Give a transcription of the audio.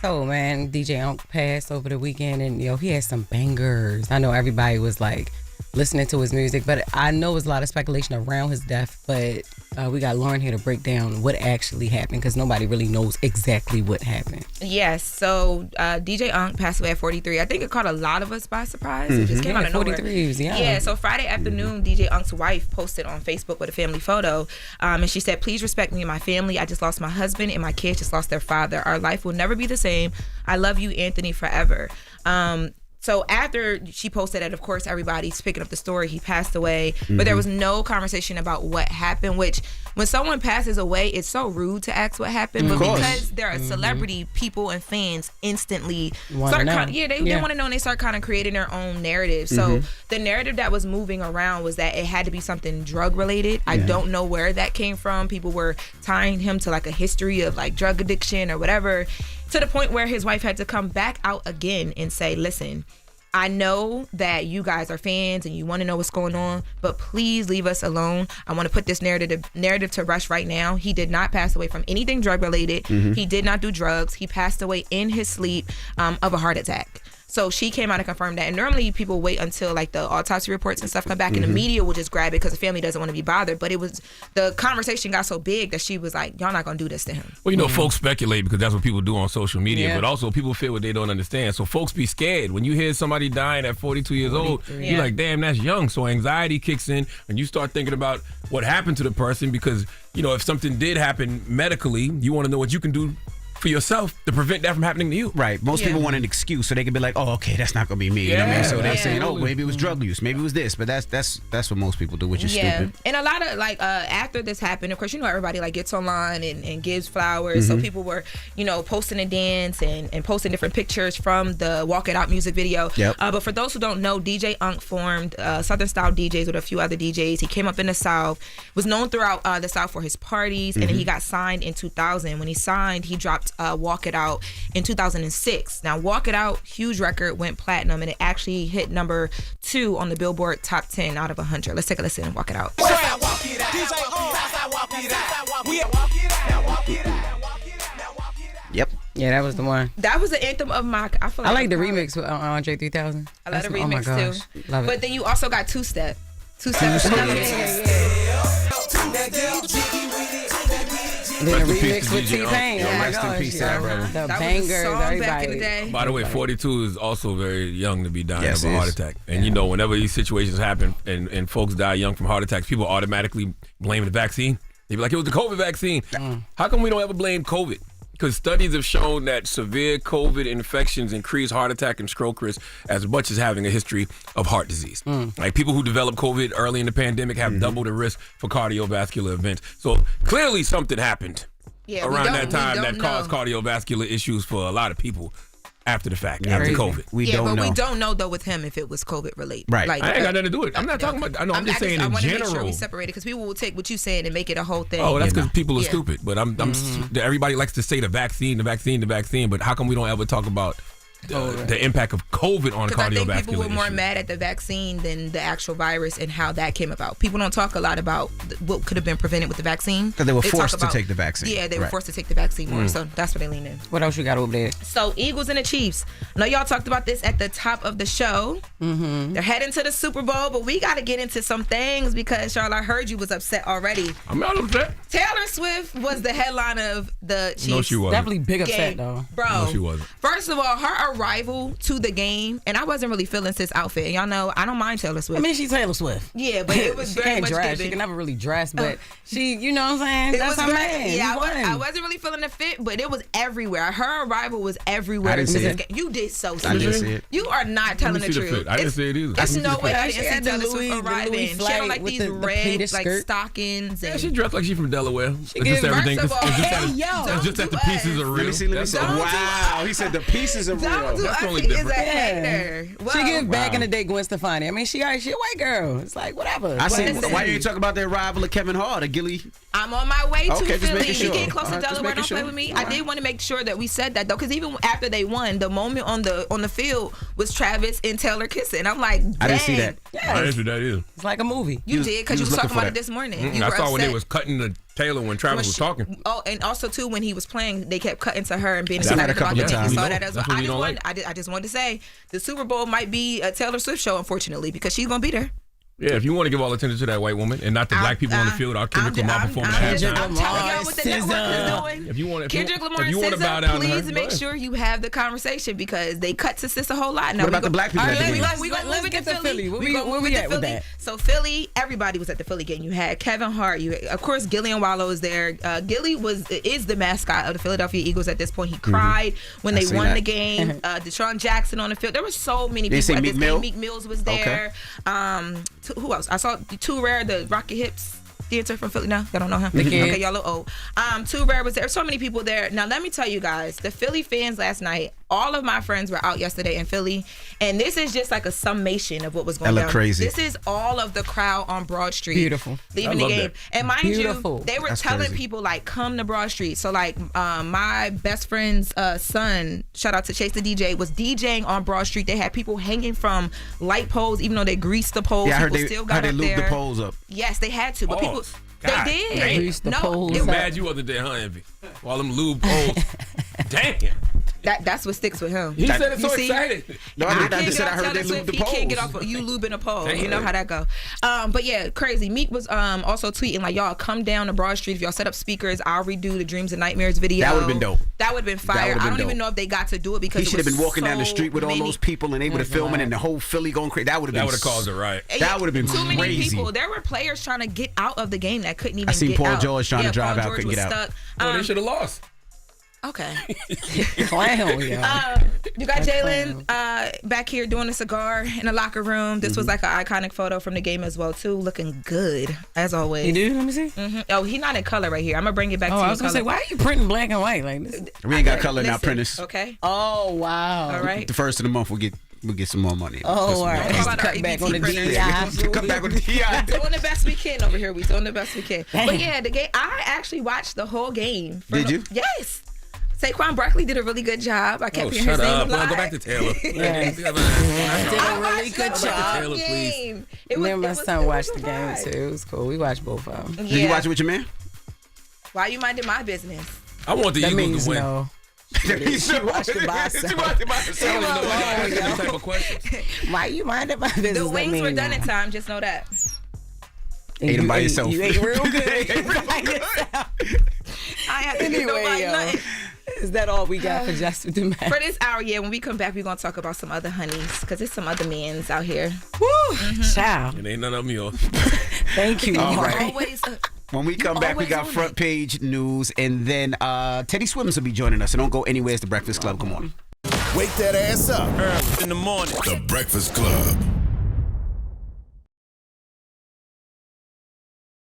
So, man, DJ Unk passed over the weekend, and, he had some bangers. I know everybody was, listening to his music, but I know there's a lot of speculation around his death, but we got Lauren here to break down what actually happened, because nobody really knows exactly what happened. Yes, so DJ Unk passed away at 43. I think it caught a lot of us by surprise. It just came out of nowhere. 43, Yeah, so Friday afternoon, DJ Unk's wife posted on Facebook with a family photo, and she said, "Please respect me and my family. I just lost my husband, and my kids just lost their father. Our life will never be the same. I love you, Anthony, forever." So after she posted it, of course, everybody's picking up the story. He passed away, but there was no conversation about what happened, which when someone passes away, it's so rude to ask what happened. But because they're a celebrity, people and fans instantly they want to know, and they start kind of creating their own narrative. So the narrative that was moving around was that it had to be something drug related. I don't know where that came from. People were tying him to a history of drug addiction or whatever, to the point where his wife had to come back out again and say, "Listen, I know that you guys are fans and you want to know what's going on, but please leave us alone. I want to put this narrative to rest right now. He did not pass away from anything drug related. He did not do drugs. He passed away in his sleep of a heart attack." So she came out and confirmed that. And normally people wait until the autopsy reports and stuff come back, and the media will just grab it because the family doesn't want to be bothered. But the conversation got so big that she was like, "Y'all not gonna do this to him." Well, folks speculate because that's what people do on social media, but also people feel what they don't understand. So folks be scared when you hear somebody dying at 42 years old. You're like, "Damn, that's young." So anxiety kicks in, and you start thinking about what happened to the person, because if something did happen medically, you want to know what you can do for yourself to prevent that from happening to you. Right. Most people want an excuse so they can be like, "Oh, okay, that's not gonna be me." You know what I mean? So they're saying, "Oh, maybe it was drug use, maybe it was this," but that's what most people do, which is stupid. And a lot of after this happened, of course, everybody gets online and gives flowers. So people were posting a dance and posting different pictures from the Walk It Out music video. But for those who don't know, DJ Unk formed Southern Style DJs with a few other DJs. He came up in the South, was known throughout the South for his parties, and then he got signed in 2000. When he signed, he dropped Walk It Out in 2006. Now, Walk It Out, huge record, went platinum, and it actually hit number 2 on the Billboard Top 10 out of 100. Let's take a listen and Walk It Out. Yep. Yeah, that was the one. That was the anthem of Mack. I like the remix with Andre 3000. I love the remix too. Love it. But then you also got Two Step. Two Step. Then the remix with T-Pain. Oh my Rest in peace, gosh. brother. The That bangers, was a song everybody. back in the day. By the way, 42 is also very young to be dying Yes, of a it heart is. attack. And whenever these situations happen and folks die young from heart attacks, people automatically blame the vaccine. They be like, "It was the COVID vaccine." How come we don't ever blame COVID? Because studies have shown that severe COVID infections increase heart attack and stroke risk as much as having a history of heart disease. Like people who develop COVID early in the pandemic have double the risk for cardiovascular events. So clearly something happened around that time that caused cardiovascular issues for a lot of people after the fact, after COVID. We don't know. We don't know though with him if it was COVID related. Right. I ain't got nothing to do with it. I'm not talking about. I'm just saying in I want to make general. sure we separate it because people will take what you saying and make it a whole thing. Oh, that's because people are stupid. But everybody likes to say the vaccine. But how come we don't ever talk about the impact of COVID on cardiovascular issues? I think people were more mad at the vaccine than the actual virus and how that came about. People don't talk a lot about what could have been prevented with the vaccine. Because they were forced to take the vaccine. Yeah, they were forced to take the vaccine more. So that's what they lean in. What else you got over there? So Eagles and the Chiefs. I know y'all talked about this at the top of the show. They're heading to the Super Bowl, but we got to get into some things because, Charlotte, I heard you was upset already. I'm not upset. Taylor Swift was the headline of the Chiefs. No, she wasn't. Definitely big upset, though. Bro, No, she wasn't. First of all, her arrival to the game, and I wasn't really feeling sis outfit. And y'all know I don't mind Taylor Swift. I mean, she's Taylor Swift. Yeah, but it was she very can't much dress. given. She can never really dress, but she, you know what I'm saying? It That's was her very, man. yeah, He won. I wasn't really feeling the fit, but it was everywhere. Her arrival was everywhere. I didn't see it. You did so. I didn't see it. You are not telling the Let me see truth. fit. I didn't see it either. There's no way I She didn't had see the Taylor Louis- Swift the arriving. Louis She had flight like with these the red pleated like skirt. stockings. Yeah, And she dressed like she's from Delaware. She gives- everything. First of all, It's just that the pieces are real. Let me see. That's all. Wow, he said the pieces are real. don't do That's us. only He is a different. hater. She Well, give back in the day Gwen Stefani. I mean, she a white girl. It's like, whatever. I see. Listen. Why you talk about the arrival of Kevin Hart, a Gilly I'm on my way to Okay, just Philly. making sure. We get close to All right, just Delaware. making Don't play sure. with me. All I right. did want to make sure that we said that though, because even after they won, the moment on the field was Travis and Taylor kissing. I'm like, dang. I didn't see that. I didn't know what that is. It's like a movie. You did, because you was looking talking for about it that. this morning. Mm-mm. You I were saw when they upset. was cutting the Taylor when Travis was talking. Oh, and also too when he was playing, they kept cutting to her and being I've seen that excited a couple about of the times. game. We Saw know. that as That's well. what we don't like. I just wanted to say the Super Bowl might be a Taylor Swift show, unfortunately, because she's gonna be there. Yeah, if you want to give all attention to that white woman and not the black people on the field, our Kendrick Lamar performing at Kendrick halftime. I'm telling y'all what the network is doing. If you want, Kendrick Lamar if you and want to bow SZA, down to her, please go make ahead. sure you have the conversation, because they cut to sis a whole lot. Now What about the black people All at right, the game? We gonna Let's move it get to to Philly. Where gonna we move it to at with Philly. that? So Philly, everybody was at the Philly game. You had Kevin Hart. Of course, Gillian Wallow is there. Gilly is the mascot of the Philadelphia Eagles at this point. He cried when I they seen won that. the game. Deshaun Jackson on the field. There were so many They people say at Meek this Mill? game. Meek Mills was there. Who else? I saw Too Rare, the Rocket Hips dancer from Philly. No, y'all don't know him. kid. Okay, y'all look old. Too Rare was there. So many people there. Now let me tell you guys, the Philly fans last night. All of my friends were out yesterday in Philly, and this is just like a summation of what was going That down. looked crazy. This is all of the crowd on Broad Street. Beautiful. Leaving I the love game. that. And mind Beautiful. you, they were That's telling crazy. people like, come to Broad Street. So like my best friend's son, shout out to Chase the DJ, was DJing on Broad Street. They had people hanging from light poles, even though they greased the poles. Yeah, I heard people they still got up lubed there. the poles up. Yes, they had to, but Oh, people God they did. damn. Greased the no, poles it I'm was- mad you wasn't there, huh, Envy? All them lube holes. Damn. that's what sticks with him. He said it so You see? excited. No, I I didn't. I just said I heard they Taylor lubed the Swift, he can't get poles. off you lubing a pole. You Damn. know how that go. But yeah, crazy. Meek was also tweeting like, y'all come down to Broad Street. If y'all set up speakers, I'll redo the Dreams and Nightmares video. That would've been dope. That would have been fire. would've I been don't even dope. know if they got to do it because He should have been walking down the street with all those people, and they would have That's filming, right. and the whole Philly going crazy. That would have That been. would have caused a riot. That would've been too many crazy. people. There were players trying to get out of the game that couldn't even. I seen get Paul out. George trying to Yeah, drive Paul out, George couldn't was get out. stuck. Oh, they should have lost. Okay. Clown, yo. You got Jalen back here doing a cigar in the locker room. This was like an iconic photo from the game as well too, looking good as always. You do? Let me see. Oh, he's not in color right here. I'm gonna bring it back to Oh, you. I was gonna say, why are you printing black and white like this? We ain't got color now, Listen, printers. Okay. Oh wow. All right. The first of the month, we'll get some more money. Oh, all right. Call out our Cut back EBT on the printers. DI. Come back with the DI. Doing the best we can over here. We doing the best we can. But yeah, the game. I actually watched the whole game. Did you? Yes. Saquon Barkley did a really good job. I kept Oh, hearing shut his name up. a lot. Go back to Taylor. Yes. Did Did I a really watched good the job. whole Taylor, please. game. Me and my son watched the a game vibe. too. It was cool. We watched both of them. Did you watch it with your man? Why you minding my business? I want the That Eagles means to win. no. She watched it by herself. She watched it by I herself. don't know why I ask yo. these type of questions. Why you minding my business? The That wings were mean done no. in time. Just know that. Ate them by yourself. You ate real good. I have to give Anyway, nobody yo. nothing. Is that all we got for Jess With The Mess? For this hour, yeah, when we come back, we're going to talk about some other honeys because there's some other mans out here. Woo, child. It ain't none of me off. Thank you. All Mark. right. Always. When we come back, we always got on front it. page news, and then Teddy Swims will be joining us. So don't go anywhere. It's the Breakfast Club. Come on. Wake that ass up. Early in the morning. The Breakfast Club.